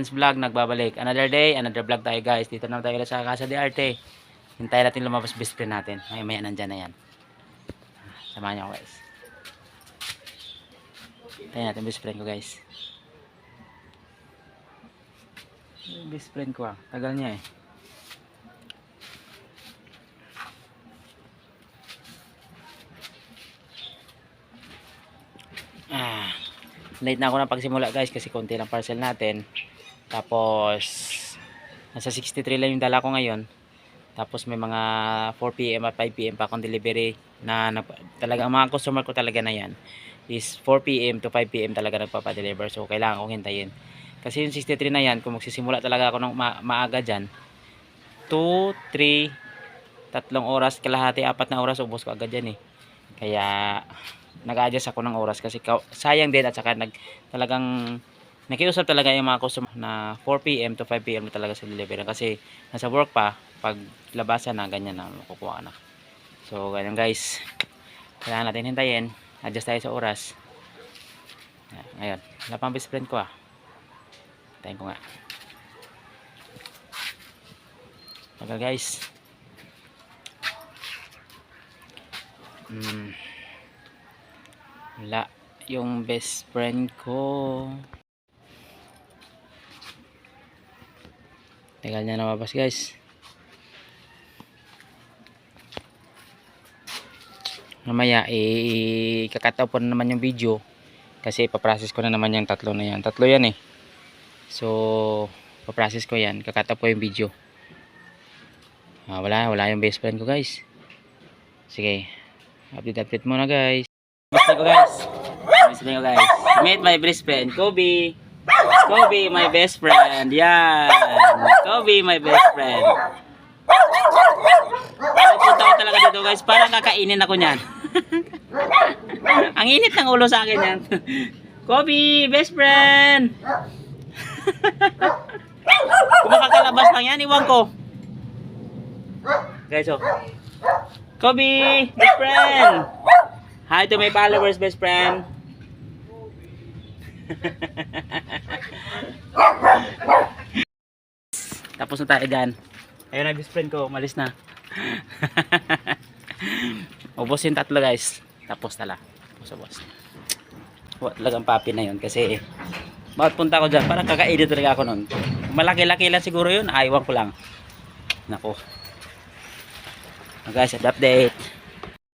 Friends Vlog nagbabalik. Another day, another vlog tayo guys. Dito naman tayo sa Casa de Arte. Hintayin natin lumabas best friend natin. Maya nandyan na yan. Samahan niyo ako guys. Hintayin natin best friend ko guys. Best friend ko tagal niya eh. Late na ako ng pagsimula guys kasi konti lang parcel natin. Tapos nasa 63 lang yung dala ko ngayon. Tapos may mga 4 PM at 5 PM pa akong delivery na talaga ang mga customer ko talaga na yan is 4 PM to 5 PM talaga nagpapa-deliver. So kailangan kong hintayin. Kasi yung 63 na yan, kung magsisimula talaga ako ng maaga dyan, 2, 3, 3 oras, kalahati, 4 na oras, ubos ko agad dyan eh. Kaya nag-adjust ako ng oras kasi sayang din at saka talagang nakiusap talaga yung mga customer na 4 PM to 5 PM na talaga sa delivery kasi nasa work pa, pag labasan na ganyan na makukuha na. So ganyan guys, kailangan natin hintayin, adjust tayo sa oras. Ngayon wala pang best friend ko hintayin ko nga tagal guys. Wala yung best friend ko. Tagal niya namabas guys. Mamaya kakataw po na naman yung video kasi ipaprocess ko na naman yung tatlo na yan. Tatlo yan eh. So ipaprocess ko yan. Kakataw po yung video. Wala yung best friend ko guys. Sige, update muna guys. Basta ko guys. Meet my best friend, Kobe. Kobe, my best friend. Yan. Kobe, my best friend. Punta ko talaga dito guys. Parang kakainin ako niyan. Ang init ng ulo sa akin yan. Kobe, best friend. Kung makakalabas lang yan, iwan ko. Guys, Kobe, best friend. Hi to my followers, best friend. Tapos na tayo dyan. Ayun na best friend ko, umalis na. Ubos yung tatlo guys. Tapos tala. Ubos. Talagang papi na yun kasi bakit punta ko dyan, parang kakaedit talaga ako nun. Malaki-laki lang siguro yun, aywan ko lang. Nako. Guys, update.